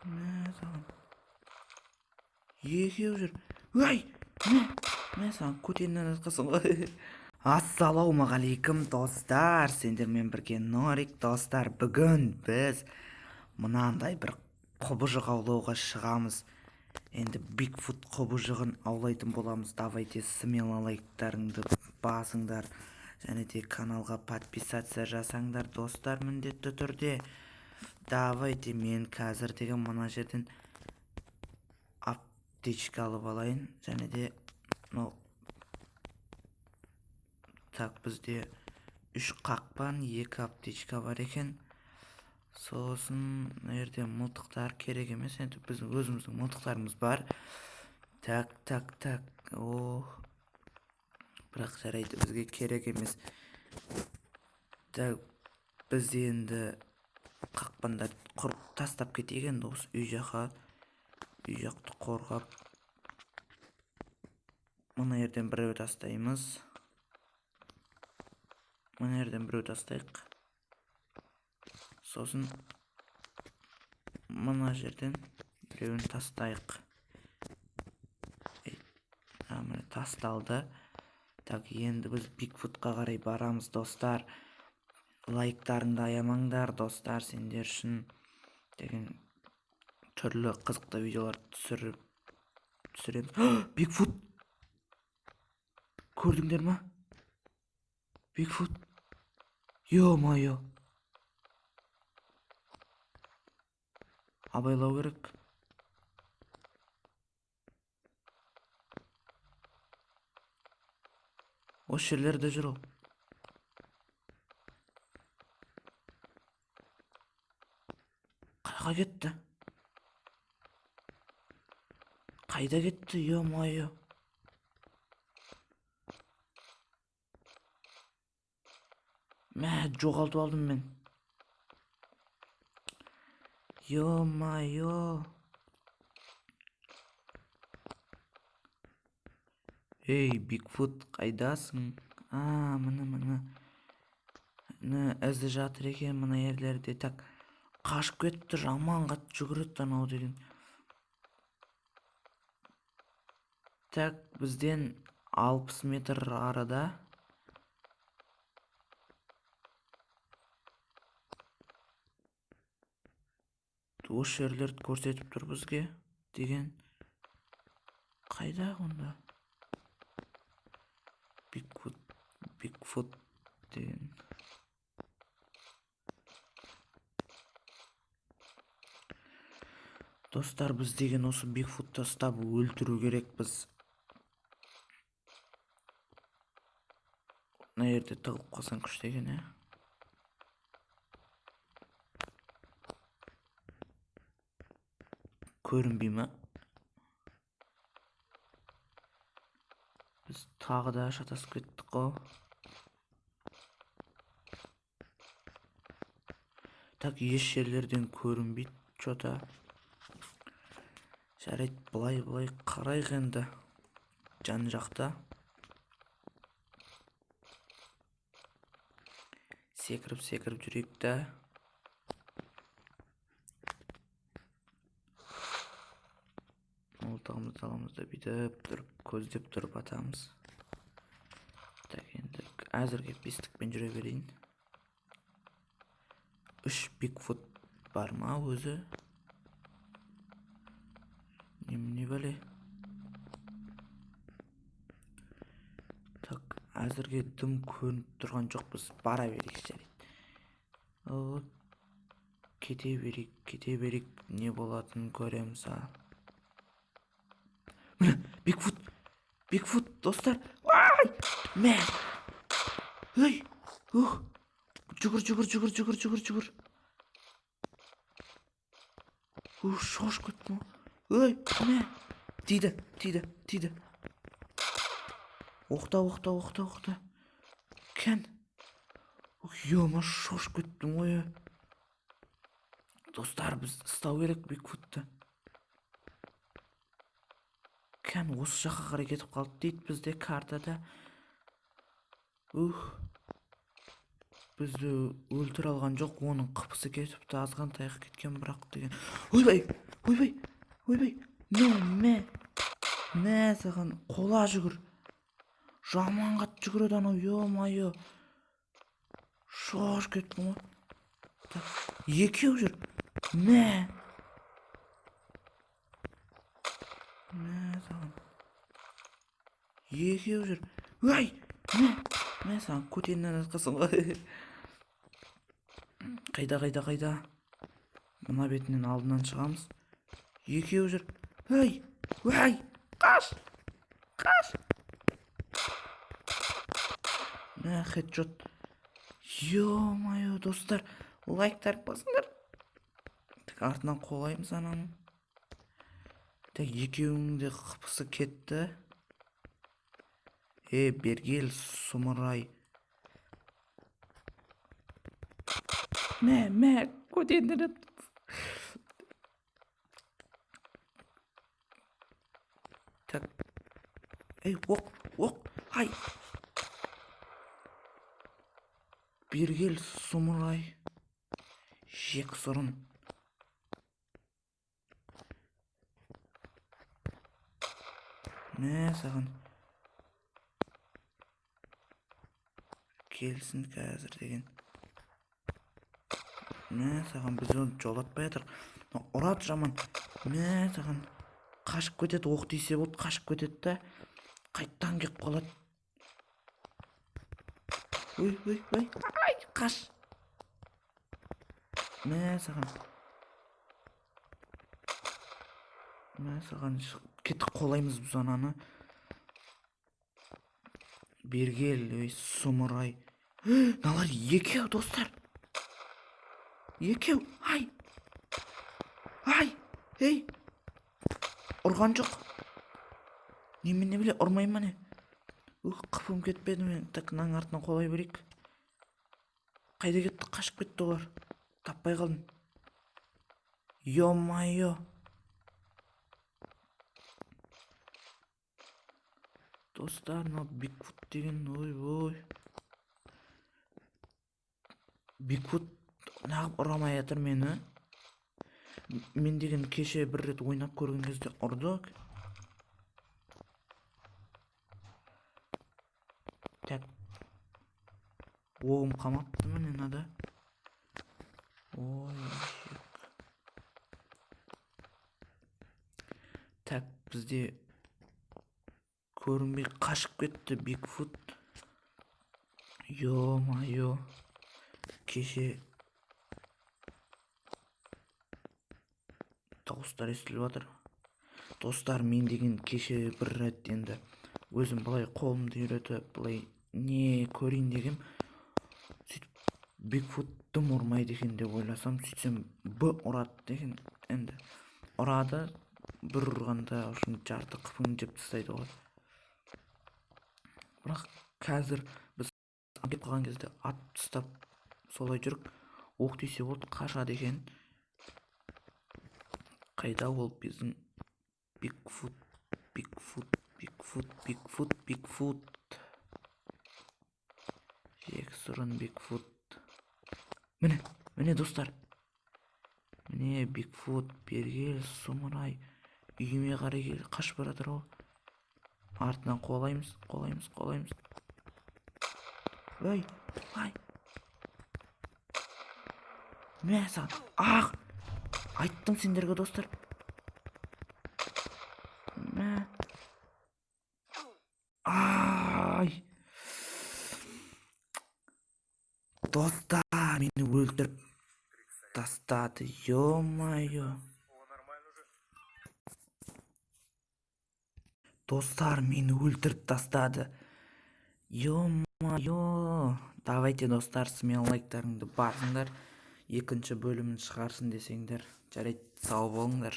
Мә саған. Екеу жүр. Ай! Мә саған көтеннен атқасың ғой. Ассалаумағалейкум достар, сендермен бірге Норик достар. Бүгін біз мынандай бір құбыжық аулауға шығамыз. Енді Бигфут құбыжығын аулайтын боламыз. Давайте смело лайктарыңды басыңдар. Және де каналға подписация жасаңдар достар, міндетті түрде. Давайте мен қазір деген мына жерден аптечка алып алайын. Және де так, бізде 3 қақпан, 2 аптечка бар екен. Сосын жерде мылтықтар керек емес. Енді біздің өзіміздің мылтықтарымыз бар. Так. Бірақ жарайды, бізге керек емес. Так, біз енді қақпандар құрып тастап кетейік енді осы үй жақты қорғап. Мына жерден біреу тастаймыз. Мына жерден біреу тастайық. Сосын мына жерден біреуін тастайық. Міне тасталды. Так, енді біз Бигфутқа қарай барамыз достар. Лайктарыңды аямаңдар достар, сендер үшін деген түрлі қызықты видеолар түсіреміз. Бигфут! Көрдіңдер ма? Бигфут! Ё-моё! Абайлау керек. Осы жерлерде жүр ол. Қайға кетті? Қайда кетті? Ё-моё! Мә, жоғалтып алдым мен. Ё-моё! Ей, Бигфут, қайдасың? Мына. Ізі жатыр екен мына ерлерде. Так, қашып кетіпті, жаман қатты жүгіреді анау деген. Так, бізден 60 метр арада. Осы жерлерді көрсетіп тұр бізге деген. Қайда онда? Бигфут деген. Достар, біз деген осы Бигфутты ұстап өлтіру керекпіз. Мына жерде тығылып қалсаң күшті екен, Көрінбей ма? Біз тағы да шатасып кеттік қой. Так, еш жерлерден көрінбейді что-то. Жарайды, былай қарайық енді. Жан жақта. Секіріп жүрейік та. Мылтығымызды аламыз да бүйтіп тұрып, көздеп тұрып атамыз. Так, енді әзірге бестікпен жүре берейін. 3 Бигфут бар ма өзі? Не бәле? Так, әзірге дым көрініп тұрған жоқ, біз бара берейік жарайды. Кете берейік, не болатынын көреміз. Міне, Бигфут, достар. Мә! Ой! Жүгір. Шошып кеттім. Ой, мә! Тиді. Оқта. Кән. Ё-ма, шошып кеттім ғой. Достар, біз ұстау керек Бигфутты. Кән, осы жаққа қарай кетіп қалды дейді бізде картада. бізді өлтіре алған жоқ, оның қыпысы кетіпті, азғантайық кеткен бірақ деген. Ойбай, ойбай, ойбай, мә саған қола жүгір. Жаман қатты жүгіреді анау, ё-майо. Шош кеттім ғой. Екеу жүр. Мә саған. Екеу жүр. Ай, мә саған көтеннен атқасың ғой. Қайда. Мына бетінен алдынан шығамыз. Екеу жүр. Ай, қаш. Мә, хедшот. Ё-майо, достар, лайктар басыңдар. Так, артынан қолаймыз ананың. Так, екеуінің де қыпысы кетті. Бергел, сұмырай. Мә, көтендіріп. Так. Оқ. Ай. Бергел, сұмырай. Жек сұрын. Мә саған. Келсін қазір деген. Мә саған, біз оны жолатпай атыр. Ұрат жаман. Мә саған. Қашып кетеді, оқ тисе болды, қашып кетеді да. Қайттан кеп қалады. Ой. Ай, қаш. Мә саған. Кетті, қолаймыз біз ананы. Бергел, сұмырай. Налар екеу, достар. Екеу, ай. Ұрған жоқ. Немене біле, ұрмайма не? Қыпым кетпеді мен. Так, наң артынан қолай берейік. Қайда кетті, қашып кетті олар. Таппай қалдым. Ё-майо. Достар, мына Бигфут деген, ой. Бигфут нағып ұрамай атыр мені. Мен деген кеше бір рет ойнап көрген кезде ұрды. Так. Оғым қамапты мен ада. Ой, так, бізде көрінбей қашып кетті Бигфут. Ё-майо. Кеше дауыстар естіліп жатыр. Достар, мен деген кеше бір рет енді өзім былай қолымды үйретіп, былай не көрейін дегем. Сөйтіп Бигфуттым ұрмайды екен деп ойласам, сөйтсем ұрады деген. Енді ұрады, бір ұрғанда үшін жарты қыпын жеп тастайды ғой. Бірақ қазір біз кеп қалған кезде ат тұстап солай жүріп, оқ тисе болды, қашады екен. Қайда ол біздің Бигфут. Жек сұрын Бигфут. Міне достар. Міне Бигфут, бергел, сұмырай. Үйіме қарай кел, қашып баратыр ол. Артынан қолаймыз. Ой. Мә саған. Айттым сендерге, достар. Мә. Ай. Достар, мені өлтіріп тастады. Ё-майо. Достар, мені өлтіріп тастады. Ё-майо. Давайте, достар, смело лайктарыңды басыңдар. Екінші бөлімін шығарсын десеңдер. Жарайды, сау болыңдар.